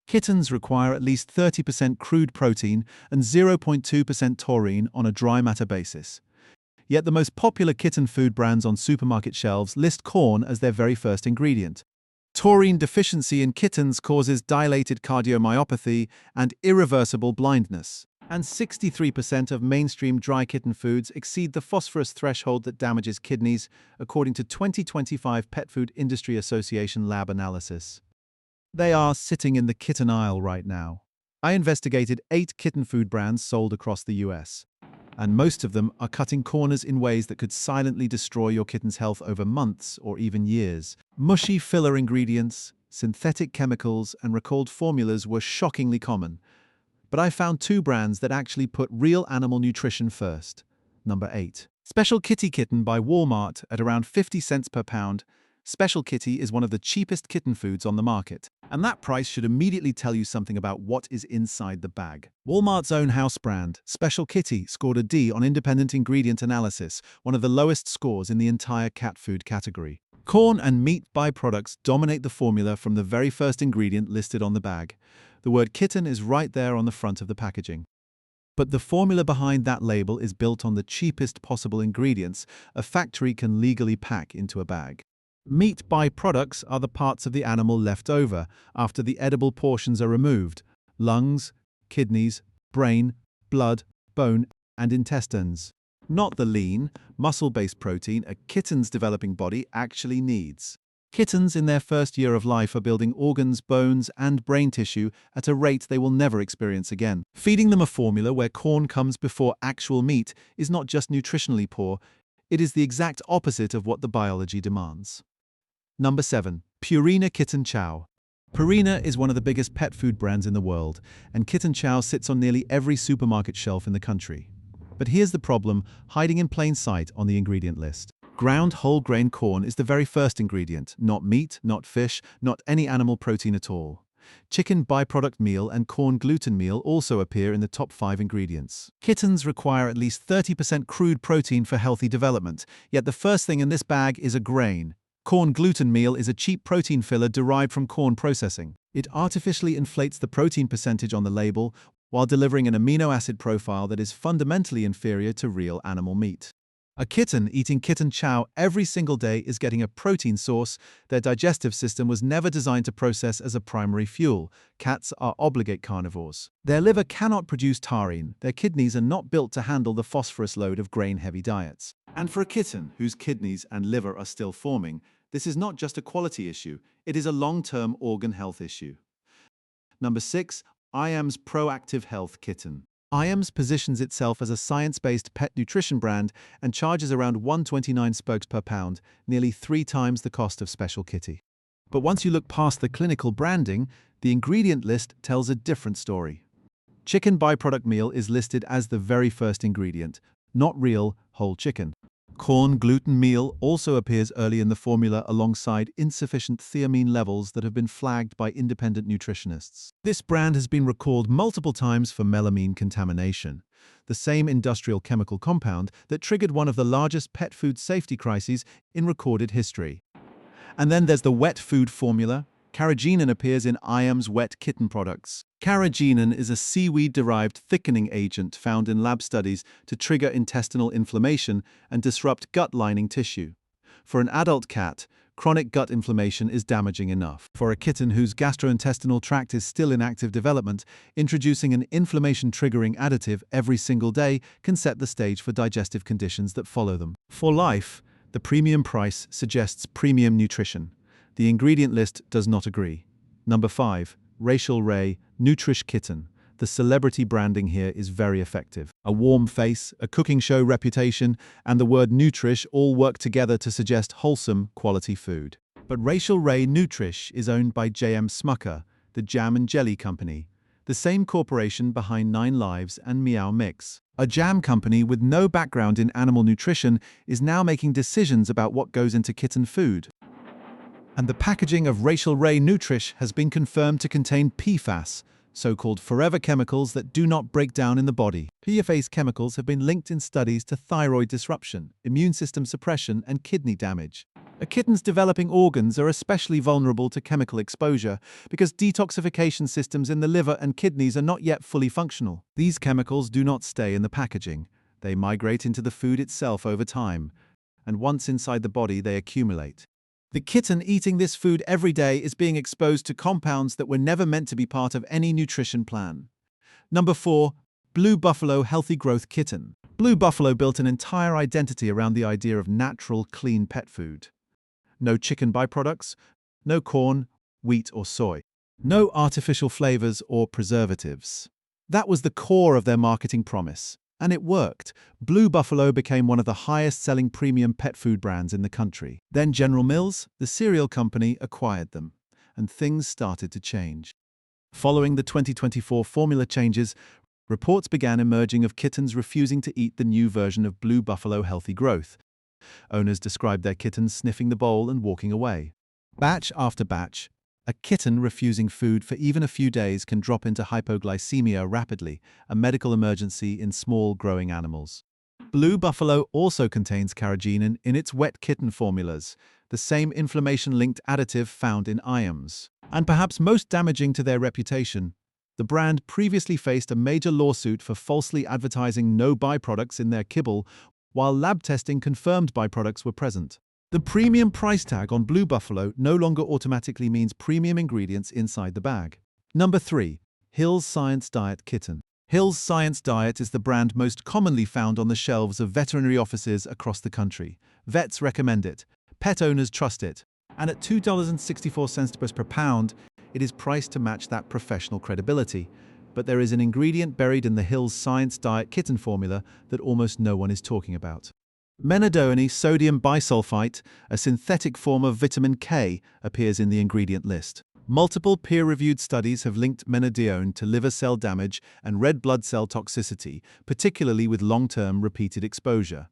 Kittens require at least 30% crude protein and 0.2% taurine on a dry matter basis. Yet the most popular kitten food brands on supermarket shelves list corn as their very first ingredient. Taurine deficiency in kittens causes dilated cardiomyopathy and irreversible blindness. And 63% of mainstream dry kitten foods exceed the phosphorus threshold that damages kidneys, according to 2025 Pet Food Industry Association lab analysis. They are sitting in the kitten aisle right now. I investigated 8 kitten food brands sold across the US, and most of them are cutting corners in ways that could silently destroy your kitten's health over months or even years. Mushy filler ingredients, synthetic chemicals, and recalled formulas were shockingly common. But I found 2 brands that actually put real animal nutrition first. Number 8. Special Kitty Kitten by Walmart at around 50 cents per pound. Special Kitty is one of the cheapest kitten foods on the market, and that price should immediately tell you something about what is inside the bag. Walmart's own house brand, Special Kitty, scored a D on independent ingredient analysis, one of the lowest scores in the entire cat food category. Corn and meat byproducts dominate the formula from the very first ingredient listed on the bag. The word kitten is right there on the front of the packaging. But the formula behind that label is built on the cheapest possible ingredients a factory can legally pack into a bag. Meat byproducts are the parts of the animal left over after the edible portions are removed: lungs, kidneys, brain, blood, bone, and intestines. Not the lean, muscle-based protein a kitten's developing body actually needs. Kittens in their first year of life are building organs, bones, and brain tissue at a rate they will never experience again. Feeding them a formula where corn comes before actual meat is not just nutritionally poor, it is the exact opposite of what the biology demands. Number 7. Purina Kitten Chow. Purina is one of the biggest pet food brands in the world, and Kitten Chow sits on nearly every supermarket shelf in the country. But here's the problem, hiding in plain sight on the ingredient list. Ground whole grain corn is the very first ingredient, not meat, not fish, not any animal protein at all. Chicken byproduct meal and corn gluten meal also appear in the top 5 ingredients. Kittens require at least 30% crude protein for healthy development, yet the first thing in this bag is a grain. Corn gluten meal is a cheap protein filler derived from corn processing. It artificially inflates the protein percentage on the label while delivering an amino acid profile that is fundamentally inferior to real animal meat. A kitten eating kitten chow every single day is getting a protein source their digestive system was never designed to process as a primary fuel. Cats are obligate carnivores. Their liver cannot produce taurine. Their kidneys are not built to handle the phosphorus load of grain-heavy diets. And for a kitten whose kidneys and liver are still forming, this is not just a quality issue, it is a long-term organ health issue. Number 6. IAM's Proactive Health Kitten. IAMS positions itself as a science-based pet nutrition brand and charges around 129 spokes per pound, nearly 3 times the cost of Special Kitty. But once you look past the clinical branding, the ingredient list tells a different story. Chicken byproduct meal is listed as the very first ingredient, not real, whole chicken. Corn gluten meal also appears early in the formula alongside insufficient thiamine levels that have been flagged by independent nutritionists. This brand has been recalled multiple times for melamine contamination, the same industrial chemical compound that triggered one of the largest pet food safety crises in recorded history. And then there's the wet food formula. Carrageenan appears in IAM's wet kitten products. Carrageenan is a seaweed-derived thickening agent found in lab studies to trigger intestinal inflammation and disrupt gut lining tissue. For an adult cat, chronic gut inflammation is damaging enough. For a kitten whose gastrointestinal tract is still in active development, introducing an inflammation-triggering additive every single day can set the stage for digestive conditions that follow them. For life, the premium price suggests premium nutrition. The ingredient list does not agree. Number 5. Rachel Ray Nutrish Kitten. The celebrity branding here is very effective. A warm face, a cooking show reputation, and the word Nutrish all work together to suggest wholesome, quality food. But Rachel Ray Nutrish is owned by J.M. Smucker, the jam and jelly company, the same corporation behind 9 Lives and Meow Mix. A jam company with no background in animal nutrition is now making decisions about what goes into kitten food. And the packaging of Rachel Ray Nutrish has been confirmed to contain PFAS, so-called forever chemicals that do not break down in the body. PFAS chemicals have been linked in studies to thyroid disruption, immune system suppression, and kidney damage. A kitten's developing organs are especially vulnerable to chemical exposure because detoxification systems in the liver and kidneys are not yet fully functional. These chemicals do not stay in the packaging. They migrate into the food itself over time, and once inside the body, they accumulate. The kitten eating this food every day is being exposed to compounds that were never meant to be part of any nutrition plan. Number 4. Blue Buffalo Healthy Growth Kitten. Blue Buffalo built an entire identity around the idea of natural, clean pet food. No chicken byproducts, no corn, wheat or soy, no artificial flavors or preservatives. That was the core of their marketing promise. And it worked. Blue Buffalo became one of the highest-selling premium pet food brands in the country. Then General Mills, the cereal company, acquired them, and things started to change. Following the 2024 formula changes, reports began emerging of kittens refusing to eat the new version of Blue Buffalo Healthy Growth. Owners described their kittens sniffing the bowl and walking away. Batch after batch, a kitten refusing food for even a few days can drop into hypoglycemia rapidly, a medical emergency in small growing animals. Blue Buffalo also contains carrageenan in its wet kitten formulas, the same inflammation-linked additive found in IAMs. And perhaps most damaging to their reputation, the brand previously faced a major lawsuit for falsely advertising no byproducts in their kibble, while lab testing confirmed byproducts were present. The premium price tag on Blue Buffalo no longer automatically means premium ingredients inside the bag. Number 3. Hill's Science Diet Kitten. Hill's Science Diet is the brand most commonly found on the shelves of veterinary offices across the country. Vets recommend it. Pet owners trust it. And at $2.64 per pound, it is priced to match that professional credibility. But there is an ingredient buried in the Hill's Science Diet Kitten formula that almost no one is talking about. Menadione sodium bisulfite, a synthetic form of vitamin K, appears in the ingredient list. Multiple peer-reviewed studies have linked menadione to liver cell damage and red blood cell toxicity, particularly with long-term repeated exposure.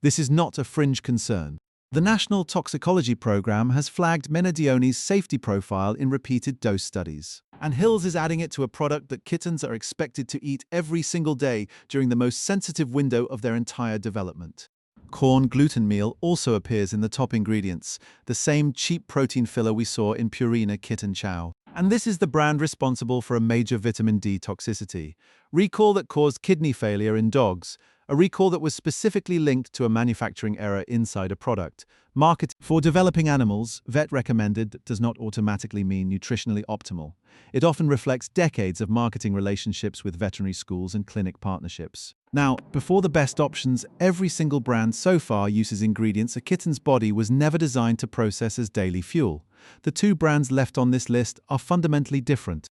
This is not a fringe concern. The National Toxicology Program has flagged menadione's safety profile in repeated dose studies. And Hill's is adding it to a product that kittens are expected to eat every single day during the most sensitive window of their entire development. Corn gluten meal also appears in the top ingredients, the same cheap protein filler we saw in Purina Kitten Chow. And this is the brand responsible for a major vitamin D toxicity, recall that caused kidney failure in dogs, a recall that was specifically linked to a manufacturing error inside a product. Marketing for developing animals, vet recommended, does not automatically mean nutritionally optimal. It often reflects decades of marketing relationships with veterinary schools and clinic partnerships. Now, before the best options, every single brand so far uses ingredients a kitten's body was never designed to process as daily fuel. The two brands left on this list are fundamentally different.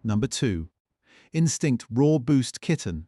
Number 2. Instinct Raw Boost Kitten.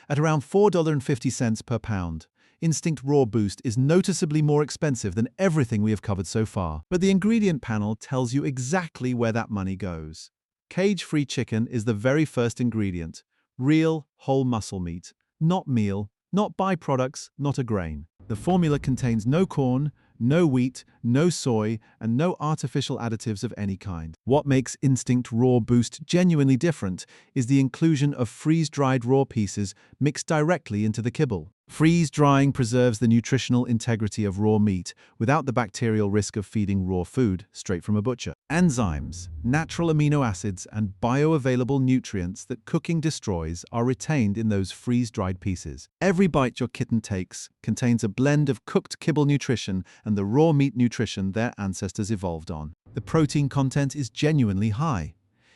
At around $4.50 per pound, Instinct Raw Boost is noticeably more expensive than everything we have covered so far. But the ingredient panel tells you exactly where that money goes. Cage-free chicken is the very first ingredient. Real, whole muscle meat. Not meal, not byproducts, not a grain. The formula contains no corn, no wheat, no soy, and no artificial additives of any kind. What makes Instinct Raw Boost genuinely different is the inclusion of freeze-dried raw pieces mixed directly into the kibble. Freeze-drying preserves the nutritional integrity of raw meat without the bacterial risk of feeding raw food straight from a butcher. Enzymes, natural amino acids, and bioavailable nutrients that cooking destroys are retained in those freeze-dried pieces. Every bite your kitten takes contains a blend of cooked kibble nutrition and the raw meat nutrition their ancestors evolved on. The protein content is genuinely high,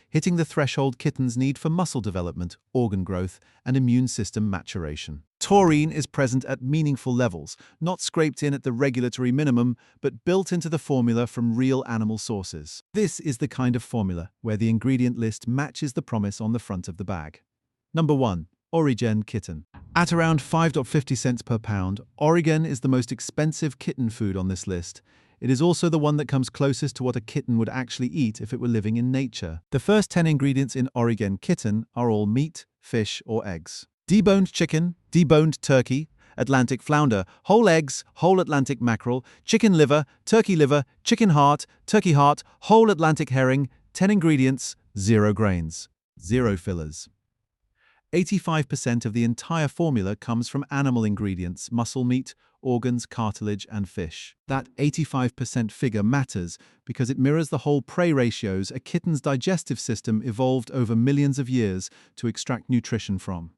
hitting the threshold kittens need for muscle development, organ growth, and immune system maturation. Taurine is present at meaningful levels, not scraped in at the regulatory minimum, but built into the formula from real animal sources. This is the kind of formula where the ingredient list matches the promise on the front of the bag. Number 1. Origen Kitten. At around $5.50 per pound, Origen is the most expensive kitten food on this list. It is also the one that comes closest to what a kitten would actually eat if it were living in nature. The first 10 ingredients in Origen Kitten are all meat, fish, or eggs. Deboned chicken, deboned turkey, Atlantic flounder, whole eggs, whole Atlantic mackerel, chicken liver, chicken heart, turkey heart, whole Atlantic herring, 10 ingredients, 0 grains, 0 fillers. 85% of the entire formula comes from animal ingredients, muscle meat, organs, cartilage, and fish. That 85% figure matters because it mirrors the whole prey ratios a kitten's digestive system evolved over millions of years to extract nutrition from.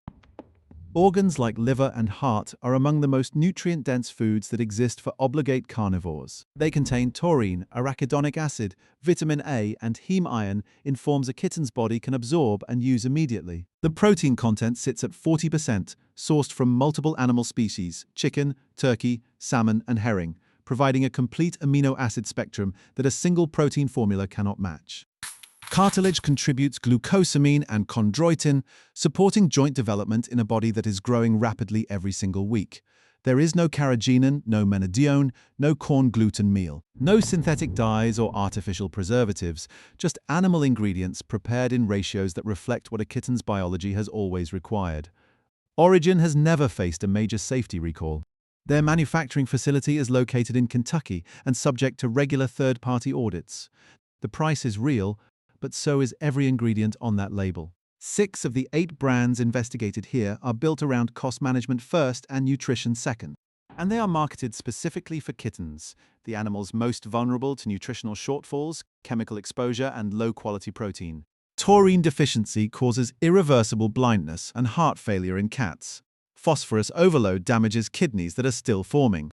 Organs like liver and heart are among the most nutrient-dense foods that exist for obligate carnivores. They contain taurine, arachidonic acid, vitamin A, and heme iron in forms a kitten's body can absorb and use immediately. The protein content sits at 40%, sourced from multiple animal species: chicken, turkey, salmon, and herring, providing a complete amino acid spectrum that a single protein formula cannot match. Cartilage contributes glucosamine and chondroitin, supporting joint development in a body that is growing rapidly every single week. There is no carrageenan, no menadione, no corn gluten meal, no synthetic dyes or artificial preservatives, just animal ingredients prepared in ratios that reflect what a kitten's biology has always required. Origin has never faced a major safety recall. Their manufacturing facility is located in Kentucky and subject to regular third-party audits. The price is real, but so is every ingredient on that label. 6 of the 8 brands investigated here are built around cost management first and nutrition second. And they are marketed specifically for kittens, the animals most vulnerable to nutritional shortfalls, chemical exposure, and low-quality protein. Taurine deficiency causes irreversible blindness and heart failure in cats. Phosphorus overload damages kidneys that are still forming.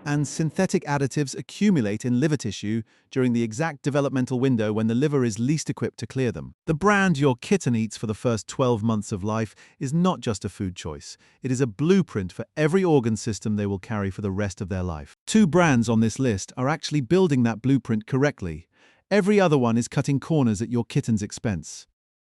And synthetic additives accumulate in liver tissue during the exact developmental window when the liver is least equipped to clear them. The brand your kitten eats for the first 12 months of life is not just a food choice. It is a blueprint for every organ system they will carry for the rest of their life. 2 brands on this list are actually building that blueprint correctly. Every other one is cutting corners at your kitten's expense.